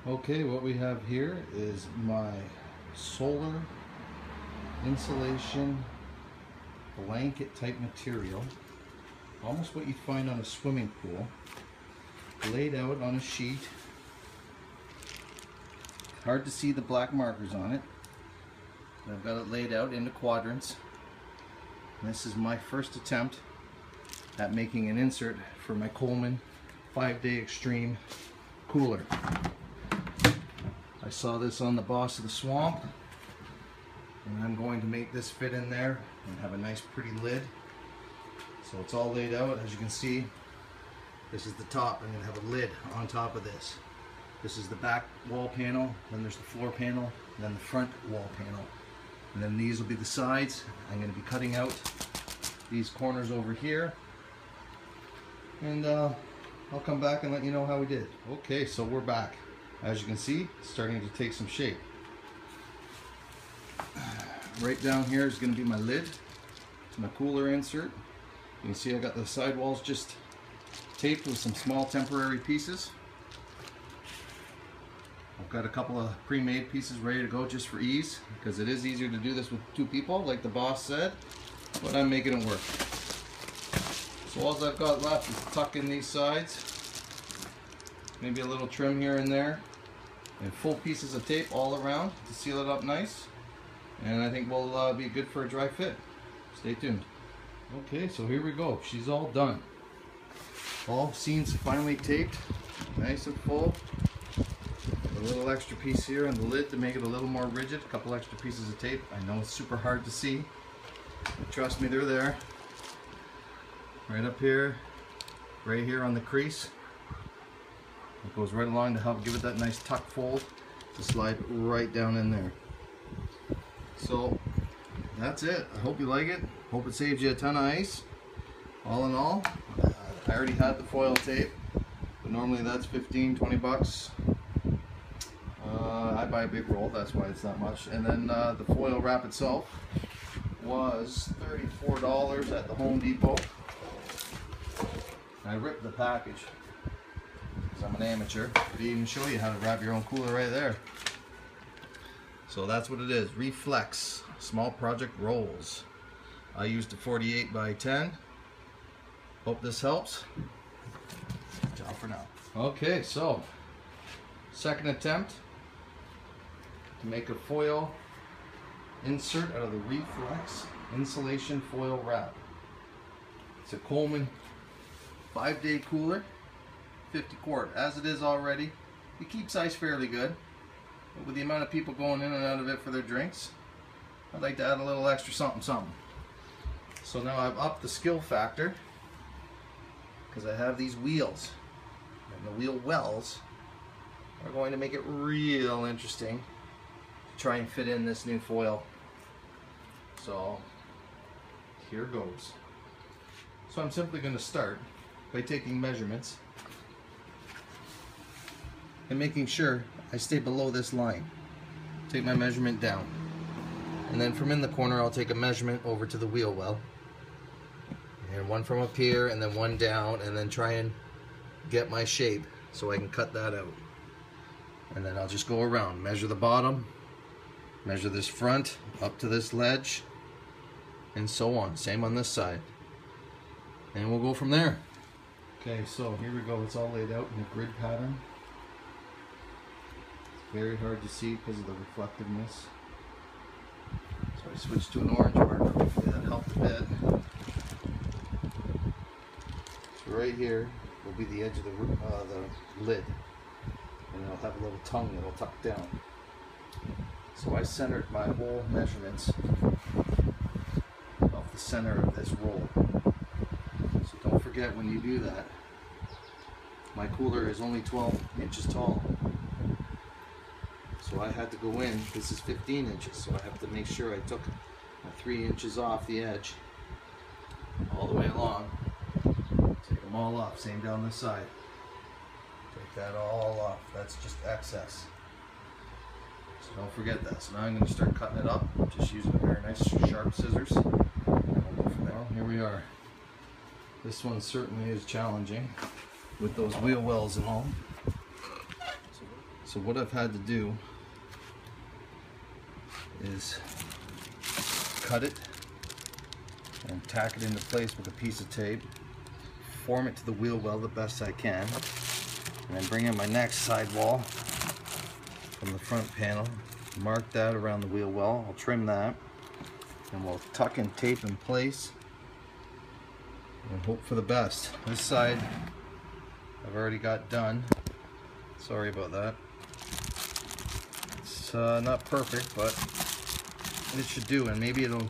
Okay, what we have here is my solar insulation blanket type material, almost what you'd find on a swimming pool, laid out on a sheet. Hard to see the black markers on it. I've got it laid out into quadrants. And this is my first attempt at making an insert for my Coleman 5-Day Extreme cooler. I saw this on the Boss of the Swamp, and I'm going to make this fit in there and have a nice pretty lid. So it's all laid out. As you can see, this is the top. I'm going to have a lid on top of this. This is the back wall panel, then there's the floor panel, and then the front wall panel. And then these will be the sides. I'm going to be cutting out these corners over here. And I'll come back and let you know how we did. Okay, so we're back. As you can see, it's starting to take some shape. Right down here is going to be my lid. It's my cooler insert. You can see I got the sidewalls just taped with some small temporary pieces. I've got a couple of pre-made pieces ready to go just for ease, because it is easier to do this with 2 people, like the boss said, but I'm making it work. So all I've got left is to tuck in these sides, maybe a little trim here and there, and full pieces of tape all around to seal it up nice, and I think we'll be good for a dry fit. Stay tuned. Okay, so here we go. She's all done. All seams finally taped, nice and full. A little extra piece here on the lid to make it a little more rigid. A couple extra pieces of tape. I know it's super hard to see, but trust me, they're there. Right up here, right here on the crease. It goes right along to help give it that nice tuck fold to slide right down in there. So that's it. I hope you like it. Hope it saves you a ton of ice. All in all, I already had the foil tape, but normally that's 15-20 bucks. I buy a big roll, that's why it's that much. And then the foil wrap itself was $34 at the Home Depot. I ripped the package because I'm an amateur. Could even show you how to wrap your own cooler right there. So that's what it is. Reflex small project rolls. I used a 48 by 10. Hope this helps. Ciao for now. Okay, so second attempt to make a foil insert out of the Reflex insulation foil wrap. It's a Coleman 5-day cooler, 50 quart. As it is already, it keeps ice fairly good, but with the amount of people going in and out of it for their drinks, I'd like to add a little extra something. So now I've upped the skill factor because I have these wheels, and the wheel wells are going to make it real interesting to try and fit in this new foil. So here goes. So I'm simply going to start by taking measurements and making sure I stay below this line. Take my measurement down, and then from in the corner I'll take a measurement over to the wheel well, and one from up here and then one down, and then try and get my shape so I can cut that out. And then I'll just go around, measure the bottom, measure this front up to this ledge, and so on. Same on this side, and we'll go from there. Okay, so here we go. It's all laid out in a grid pattern. It's very hard to see because of the reflectiveness. So I switched to an orange marker. Hopefully that helped a bit. So right here will be the edge of the lid, and it'll have a little tongue that'll tuck down. So I centered my whole measurements off the center of this roll. So don't forget when you do that, my cooler is only 12 inches tall. So I had to go in, this is 15 inches, so I have to make sure I took 3 inches off the edge all the way along. Take them all off, same down this side. Take that all off, that's just excess. So don't forget that. So now I'm going to start cutting it up, just using a very nice sharp scissors. And we'll go from there. Well, here we are. This one certainly is challenging with those wheel wells and all. So what I've had to do is cut it and tack it into place with a piece of tape, form it to the wheel well the best I can, and then bring in my next sidewall from the front panel, mark that around the wheel well. I'll trim that, and we'll tuck and tape in place and hope for the best. This side I've already got done. Sorry about that. It's not perfect, but it should do, and maybe it'll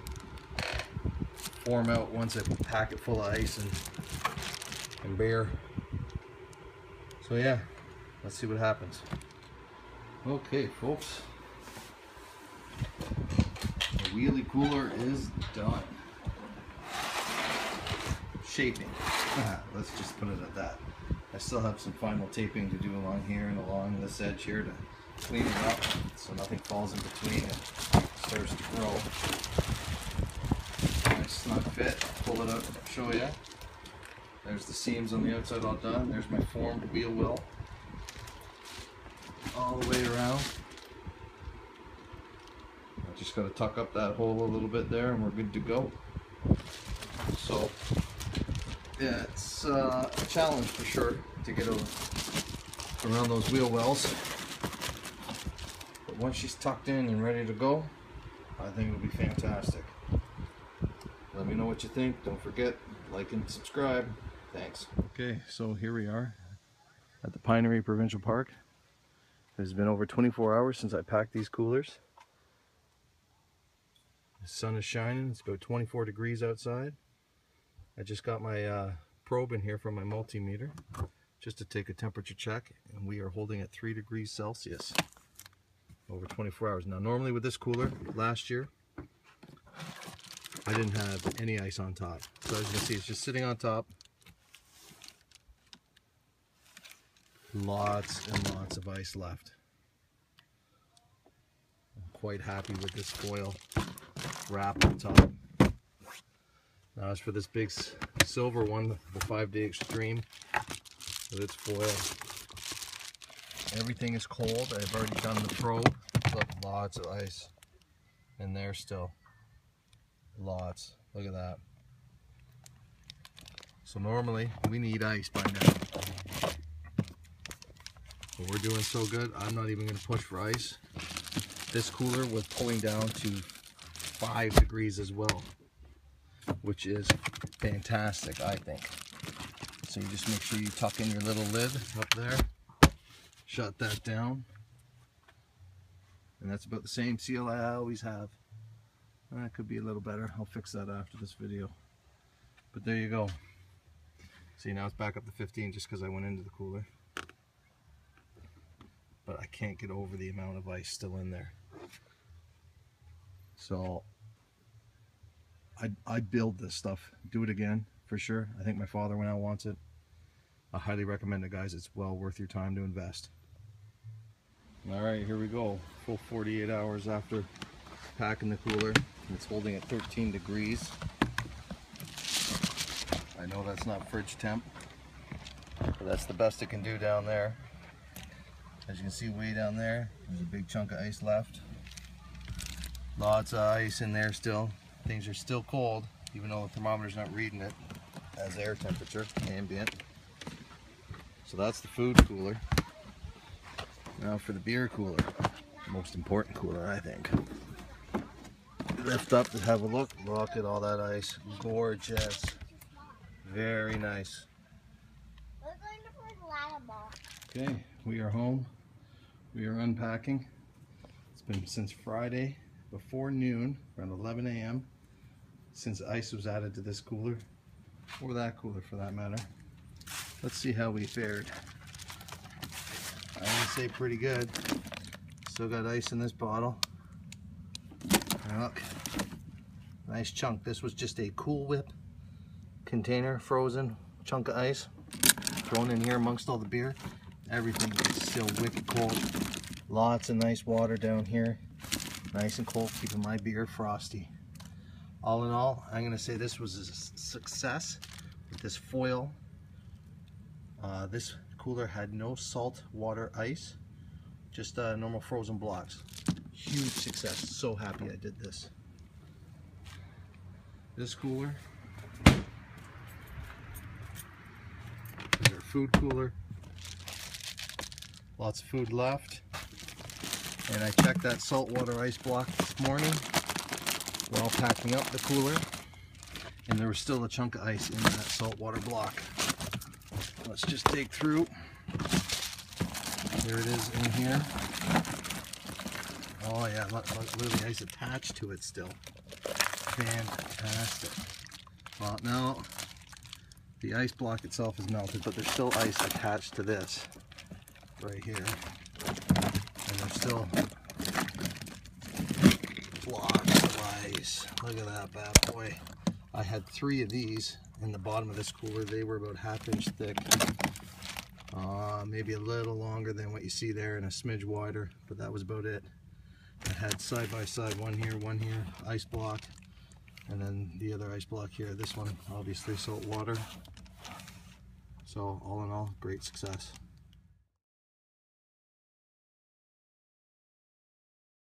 form out once I pack it full of ice and beer. So yeah, let's see what happens. Okay, folks, the wheelie cooler is done. Shaping. Let's just put it at that. I still have some final taping to do along here and along this edge here to clean it up so nothing falls in between and starts to grow. Nice snug fit. Pull it up, show you. There's the seams on the outside all done. There's my formed wheel well all the way around. I just got to tuck up that hole a little bit there and we're good to go. So yeah, it's a challenge for sure to get around those wheel wells, but once she's tucked in and ready to go, I think it'll be fantastic. Let me know what you think. Don't forget, like and subscribe. Thanks. Okay, so here we are at the Pinery Provincial Park. It has been over 24 hours since I packed these coolers. The sun is shining. It's about 24 degrees outside. I just got my probe in here from my multimeter just to take a temperature check, and we are holding at 3 degrees Celsius over 24 hours. Now normally with this cooler, last year, I didn't have any ice on top. So as you can see, it's just sitting on top. Lots and lots of ice left. I'm quite happy with this foil wrap on top. Now as for this big silver one, the 5-day Extreme with its foil, everything is cold. I've already done the probe. Look, lots of ice in there still. Lots. Look at that. So normally we need ice by now. But we're doing so good, I'm not even going to push for ice. This cooler was pulling down to 5 degrees as well, which is fantastic, I think. So you just make sure you tuck in your little lid up there, shut that down, and that's about the same seal I always have. That could be a little better. I'll fix that after this video. But there you go. See, now it's back up to 15 just because I went into the cooler. But I can't get over the amount of ice still in there. So I'd build this stuff, do it again for sure. I think my father now wants it. I highly recommend it, guys. It's well worth your time to invest. All right, here we go. Full 48 hours after packing the cooler. It's holding at 13 degrees. I know that's not fridge temp, but that's the best it can do down there. As you can see way down there, there's a big chunk of ice left. Lots of ice in there still. Things are still cold, even though the thermometer's not reading it as air temperature, ambient. So that's the food cooler. Now for the beer cooler, the most important cooler, I think. Lift up to have a look. Look at all that ice. Gorgeous. Very nice. We're going to play ladder ball. Okay, we are home. We are unpacking. It's been since Friday before noon, around 11 a.m. since ice was added to this cooler, or that cooler for that matter. Let's see how we fared. I would say pretty good. Still got ice in this bottle. And look, nice chunk. This was just a Cool Whip container, frozen chunk of ice thrown in here amongst all the beer. Everything is still wicked cold. Lots of nice water down here, nice and cold, keeping my beer frosty. All in all, I'm going to say this was a success with this foil. This cooler had no salt water ice just normal frozen blocks. Huge success. So happy I did this. This cooler is our food cooler. Lots of food left. And I checked that saltwater ice block this morning while packing up the cooler, and there was still a chunk of ice in that saltwater block. Let's just dig through. There it is in here. Oh yeah, look at the ice attached to it still. Fantastic. Well, now the ice block itself is melted, but there's still ice attached to this right here. And there's still blocks of ice. Look at that bad boy. I had 3 of these in the bottom of this cooler. They were about 1/2 inch thick. Maybe a little longer than what you see there and a smidge wider, but that was about it. I had side by side, one here, ice block, and then the other ice block here. This one, obviously salt water. So all in all, great success.